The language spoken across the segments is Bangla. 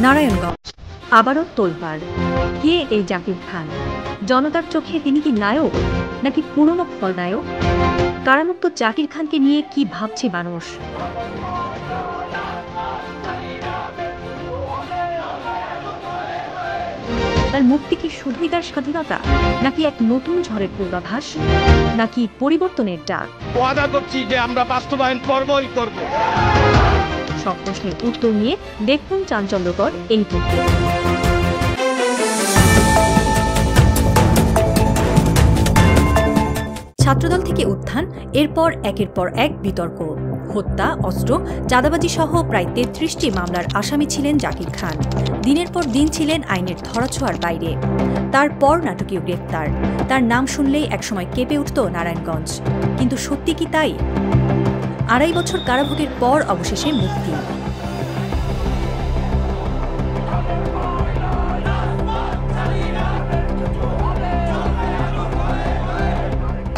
নারায়ণগঞ্জ আবারও তোলপাড়। কে এই জাকির খান? জনতার চোখে তিনি কি নায়ক নাকি পুরনো খলনায়ক? কারামুক্ত জাকির খানকে নিয়ে কি ভাবছে মানুষ? তার মুক্তি কি শুধুই তার স্বাধীনতা, নাকি এক নতুন ঝড়ের পূর্বাভাস, নাকি পরিবর্তনের ডাক? ওয়াদা করছি যে আমরা বাস্তবায়ন করবই করব। সব প্রশ্নের উত্তর নিয়ে দেখুন চাঞ্চল্যকর এই তথ্য। ছাত্রদল থেকে উত্থান, এরপর একের পর এক বিতর্ক, হত্যা, অস্ত্র, চাঁদাবাজি সহ প্রায় ৩৩টি মামলার আসামি ছিলেন জাকির খান। দিনের পর দিন ছিলেন আইনের ধরাছোঁয়ার বাইরে। তারপর নাটকীয় গ্রেপ্তার। তার নাম শুনলেই একসময় কেঁপে উঠত নারায়ণগঞ্জ। কিন্তু সত্যি কি তাই? ২.৫ বছর কারাভোগের পর অবশেষে মুক্তি।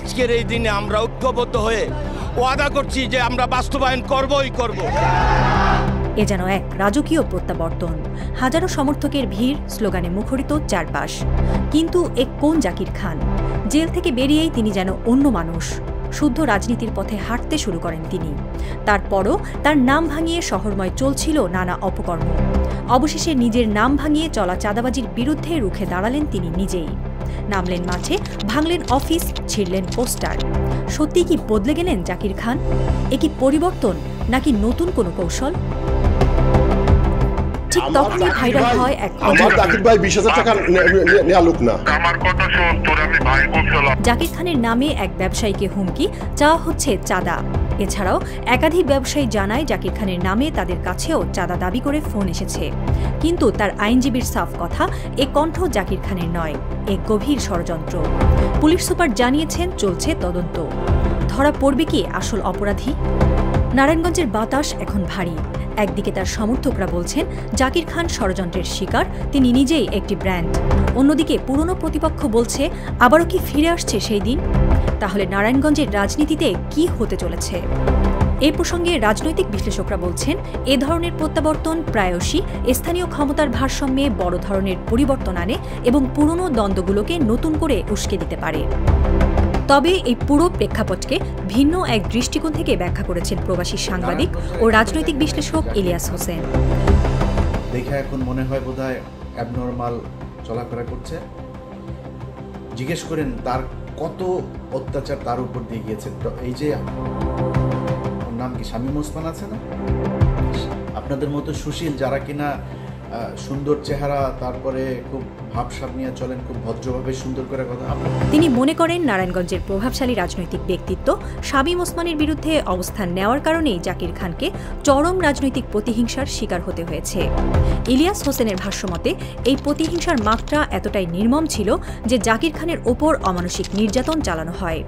আজকের এই দিনে আমরা ঐক্যবদ্ধ হয়ে ওয়াদা করছি যে আমরা বাস্তবায়ন করবই করব। এ যেন এক রাজকীয় প্রত্যাবর্তন। হাজারো সমর্থকের ভিড়, স্লোগানে মুখরিত চারপাশ। কিন্তু এ কোন জাকির খান? জেল থেকে বেরিয়েই তিনি যেন অন্য মানুষ। শুদ্ধ রাজনীতির পথে হাঁটতে শুরু করেন তিনি। তারপরও তার নাম ভাঙিয়ে শহরময় চলছিল নানা অপকর্ম। অবশেষে নিজের নাম ভাঙিয়ে চলা চাঁদাবাজির বিরুদ্ধে রুখে দাঁড়ালেন তিনি নিজেই। নামলেন মাঠে, ভাঙলেন অফিস, ছিঁড়লেন পোস্টার। সত্যি কি বদলে গেলেন জাকির খান? এ কি পরিবর্তন নাকি নতুন কোনো কৌশল? ঠিক তখনই ভাইরাল হয় এক জাকির খানের নামে এক ব্যবসায়ীকে হুমকি, চাওয়া হচ্ছে চাঁদা। এছাড়াও একাধিক ব্যবসায়ী জানায় জাকির খানের নামে তাদের কাছেও চাঁদা দাবি করে ফোন এসেছে। কিন্তু তার আইনজীবীর সাফ কথা, এ কণ্ঠ জাকির খানের নয়, এ গভীর ষড়যন্ত্র। পুলিশ সুপার জানিয়েছেন চলছে তদন্ত। ধরা পড়বে কি আসল অপরাধী? নারায়ণগঞ্জের বাতাস এখন ভারী। একদিকে তার সমর্থকরা বলছেন জাকির খান ষড়যন্ত্রের শিকার, তিনি নিজেই একটি ব্র্যান্ড। অন্যদিকে পুরনো প্রতিপক্ষ বলছে আবারও কি ফিরে আসছে সেই দিন? তাহলে নারায়ণগঞ্জের রাজনীতিতে কি হতে চলেছে? এই প্রসঙ্গে রাজনৈতিক বিশ্লেষকরা বলছেন এ ধরনের প্রত্যাবর্তন প্রায়শই স্থানীয় ক্ষমতার ভারসাম্যে বড় ধরনের পরিবর্তন আনে এবং পুরনো দ্বন্দ্বগুলোকে নতুন করে উস্কে দিতে পারে। তবে এই পুরো প্রেক্ষাপটকে ভিন্ন এক দৃষ্টিকোণ থেকে ব্যাখ্যা করেছেন প্রবাসী সাংবাদিক ও রাজনৈতিক বিশ্লেষক ইলিয়াস হোসেন। দেখে এখন মনে হয় বোধহয় অ্যাবনর্মাল চলাফেরা করছে। জিজ্ঞেস করেন তার কত অত্যাচার তার উপর দিয়ে গিয়েছে। তো এই যে ওর নাম কি শামীম ওসমান আছে না, আপনাদের মতো সুশীল যারা কিনা সুন্দর চেহারা, তারপরে খুব ভাবসাব নিয়ে চলেন, খুব ভদ্রভাবে সুন্দর করে কথা। তিনি মনে করেন নারায়ণগঞ্জের প্রভাবশালী রাজনৈতিক ব্যক্তিত্ব শামীম ওসমানের বিরুদ্ধে অবস্থান নেওয়ার কারণেই জাকির খানকে চরম রাজনৈতিক প্রতিহিংসার শিকার হতে হয়েছে। ইলিয়াস হোসেনের ভাষ্যমতে এই প্রতিহিংসার মাত্রা এতটাই নির্মম ছিল যে জাকির খানের ওপর অমানসিক নির্যাতন চালানো হয়,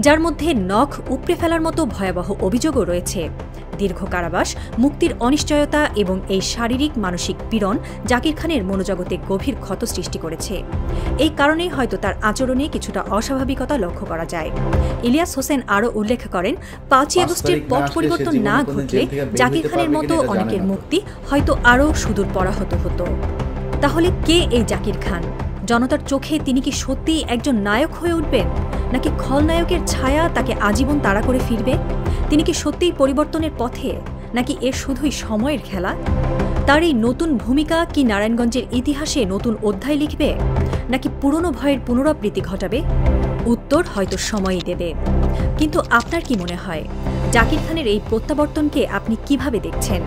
যার মধ্যে নখ উপড়ে ফেলার মতো ভয়াবহ অভিযোগও রয়েছে। দীর্ঘ কারাবাস, মুক্তির অনিশ্চয়তা এবং এই শারীরিক মানসিক পীড়ন জাকির খানের মনোজগতে গভীর ক্ষত সৃষ্টি করেছে। এই কারণেই হয়তো তার আচরণে কিছুটা অস্বাভাবিকতা লক্ষ্য করা যায়। ইলিয়াস হোসেন আরও উল্লেখ করেন ৫ই আগস্টের পট পরিবর্তন না ঘটলে জাকির খানের মতো অনেকের মুক্তি হয়তো আরও সুদূর পরাহত হতো। তাহলে কে এই জাকির খান? জনতার চোখে তিনি কি সত্যিই একজন নায়ক হয়ে উঠবেন, নাকি খলনায়কের ছায়া তাকে আজীবন তাড়া করে ফিরবে? তিনি কি সত্যিই পরিবর্তনের পথে, নাকি এ শুধুই সময়ের খেলা? তার এই নতুন ভূমিকা কি নারায়ণগঞ্জের ইতিহাসে নতুন অধ্যায় লিখবে, নাকি পুরনো ভয়ের পুনরাবৃত্তি ঘটাবে? উত্তর হয়তো সময়ই দেবে। কিন্তু আপনার কি মনে হয়, জাকির খানের এই প্রত্যাবর্তনকে আপনি কিভাবে দেখছেন?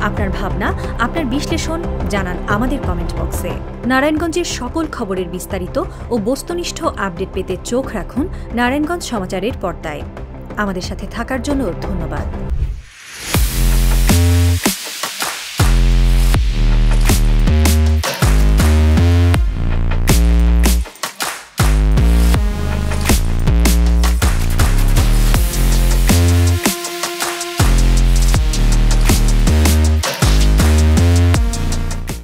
আপনার ভাবনা, আপনার বিশ্লেষণ জানান আমাদের কমেন্ট বক্সে। নারায়ণগঞ্জের সকল খবরের বিস্তারিত ও বস্তুনিষ্ঠ আপডেট পেতে চোখ রাখুন নারায়ণগঞ্জ সমাচারের পর্দায়। আমাদের সাথে থাকার জন্য ধন্যবাদ।